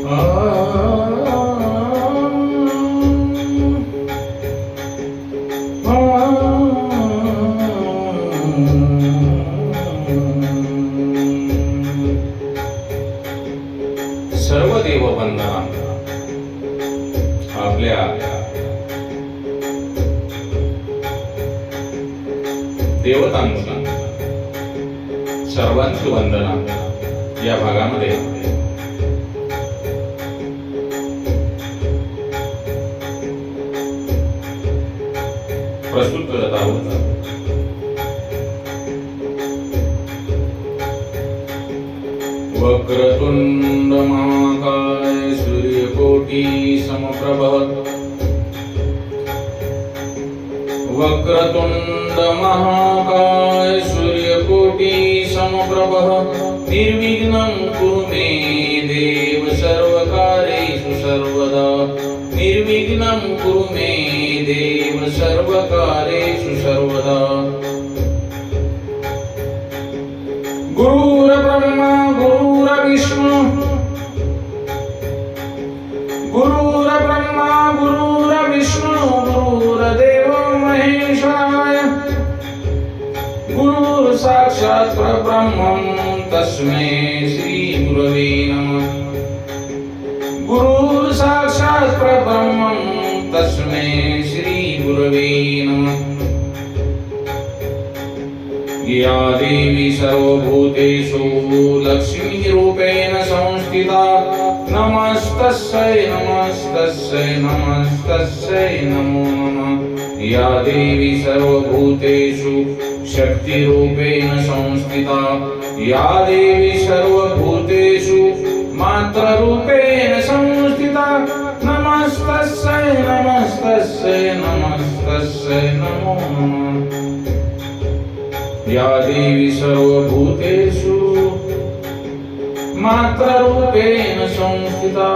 सर्व देव वंदना आपल्या देवतांची सर्वांची वंदना या भागामध्ये प्रस्तुत करत आहोत. वक्रतुंड महाकाय सूर्यकोटि समप्रभ वक्रतुंड महाकाय सूर्यकोटि समप्रभ निर्विघ्नं कुरु मे देव सर्वकार्येषु सर्वदा निर्विघ्नं कुरु मे देव सर्वकार्येषु सर्वदा. गुरुर्ब्रह्मा गुरुर्विष्णु गुरुर्ब्रह्मा गुरुर्विष्णु गुरुर्देवो महेश्वराय गुरुः साक्षात् परब्रह्मं तस्मै श्री गुरवे नमः. गुरुः साक्षात् परब्रह्मं तस्मै श्री गुरवे नमः. या देवी सर्वभूतेषु लक्ष्मीरूपेण संस्थिता नमस्तस्यै नमस्तस्यै नमस्तस्यै नमो नमः. या देवी सर्वभूतेषु शक्तिरूपेण संस्थिता या देवी सर्वभूतेषु मात्ररूपेण संस्थिता नमस्तस्यै नमस्तस्यै नमस्तस्यै नमो नमः. या देवी सर्वभूतेषु मात्ररूपेण संस्थिता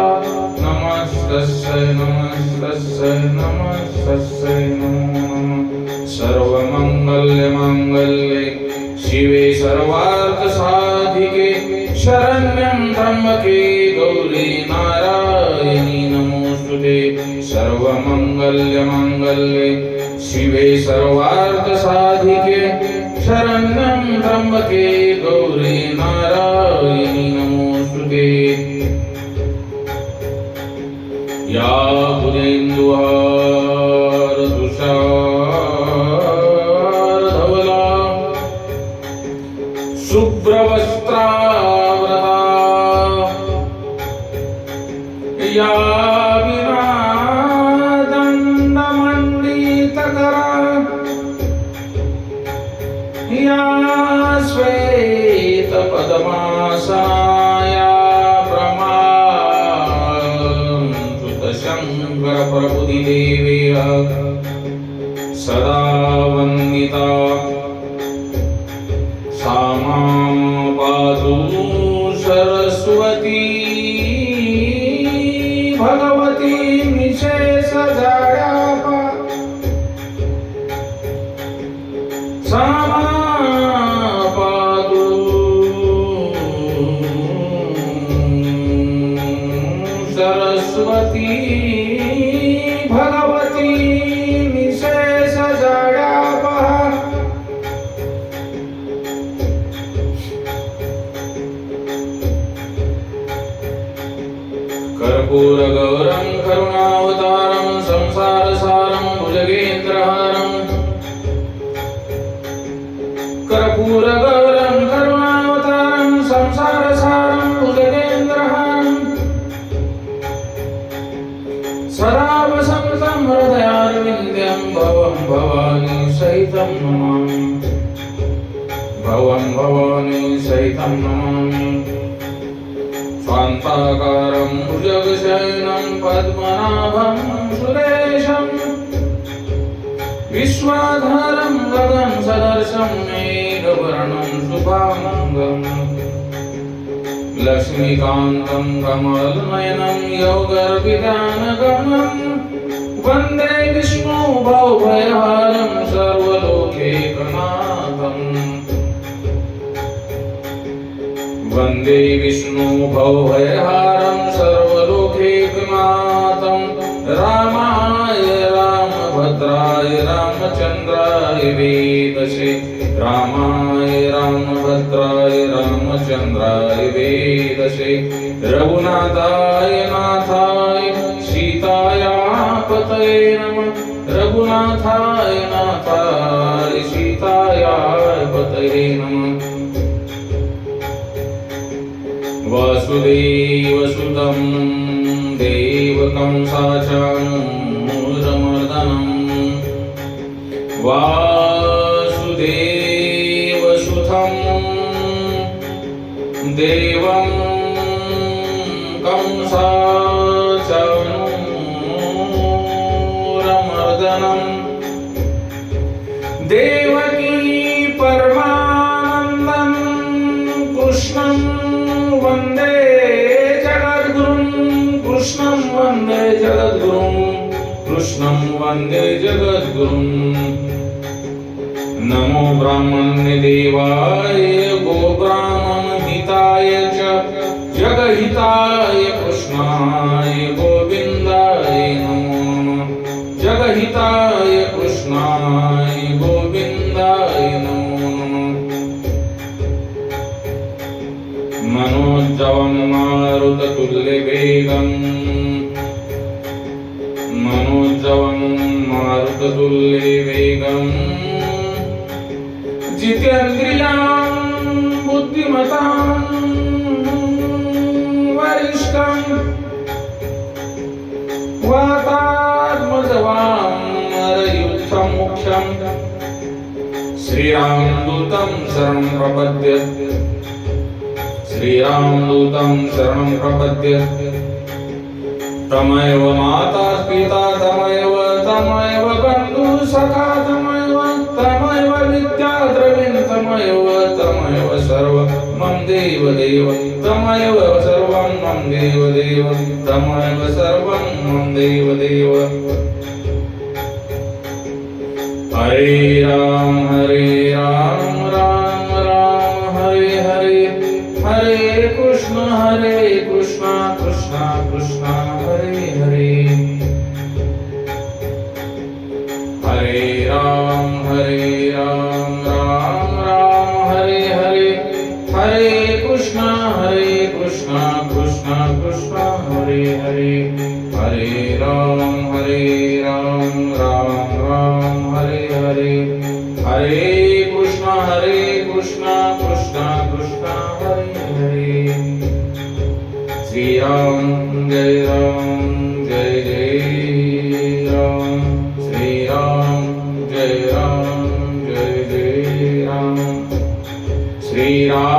नमस्तस्यै नमस्तस्यै नमस्तस्यै नमो नमः. सर्वमंगल्यमांगल्ये शिवे सर्वार्थसाधिके शरण्यं त्र्यंबके गौरी नारायणी नमोस्तुते. सर्वमंगल्यमांगल्ये शिवे सर्वार्थसाधिके शरण्यं त्र्यंबके गौरी नारायणी नमोस्तुते. या पुरेन्दुहार तुषारधवला शुभ्रवस्त्रावृता या या श्वेतपद्मासनाया प्रमाणुतशङ्कर प्रभुदिदेव्या सदा वन्दिता सा मां पातु सरस्वती भगवती निशेषजाड्यापा सा सरस्वती भगवती निशेषजाड्यापहा. कर्पूरगौरं करुणावतारं संसारसारं भुजगेन्द्रहारं कर्पूरगौरं करुणावतारं संसारसारं भुजगेन्द्रहारं सदा वसन्तं हृदयारविन्द्यं भवं भवानी सहितं नमामि. भवं भवानी सहितं नमामि. स्वान्ताकारं भुजगशयनं पद्मनाभं सुरेशं विश्वाधारं गगनसदृशं मेघवर्णं शुभांगं लक्ष्मीकान्तं कमलनयनं योगर्वितानगमनं वन्दे विष्णु भवभयहारं सर्वलोकैकनाथं. वन्दे विष्णु भवभयहारं सर्वलोकैकनाथं. रामचंद्राय वेदसे रामाय रामभद्राय रामचंद्राय वेदसे रघुनाथाय नाथाय सीताया पतये नमः रघुनाथाय नाथाय सीताया पतये नमः वासुदेवसुतं देवकं साचानूरमर्दनम् वासुदेवसुतं देवं कंसाचानूरमर्दनम् देवकी परमानन्दं कृष्णं वन्दे जगद्गुरुं कृष्णं वन्दे जगद्गुरुं कृष्णं वन्दे जगद्गुरुं नमो ब्राह्मण्यदेवाय गोब्राह्मणहिताय च जगहिताय कृष्णाय गोविन्दाय नमो नमः जगहिताय कृष्णाय गोविन्दाय नमो नमः मनोजवं मारुततुल्यवेगम् मनोजवं मारुततुल्यवेगम् जितेन्द्रियां बुद्धिमतां वरिष्ठं वातात्मजवामरयुद्धमुख्यं श्रीरामदूतं शरणं प्रपद्ये श्रीरामदूतं शरणं प्रपद्ये तमैव माता पिता तमैव बन्धु सखा तमैव विद्या द्रविण तमैव सर्वं मम देव तमैव सर्वं मम देव तमैव सर्वं मम देव हरे राम राम राम हरे हरे हरे कृष्ण कृष्ण कृष्ण हरे हरे हरे राम राम राम हरे हरे हरे कृष्ण कृष्ण कृष्ण हरे हरे हरे राम राम राम हरे हरे हरे कृष्ण कृष्ण कृष्ण हरे हरे श्री राम जय जय राम श्री राम जय जय राम श्री राम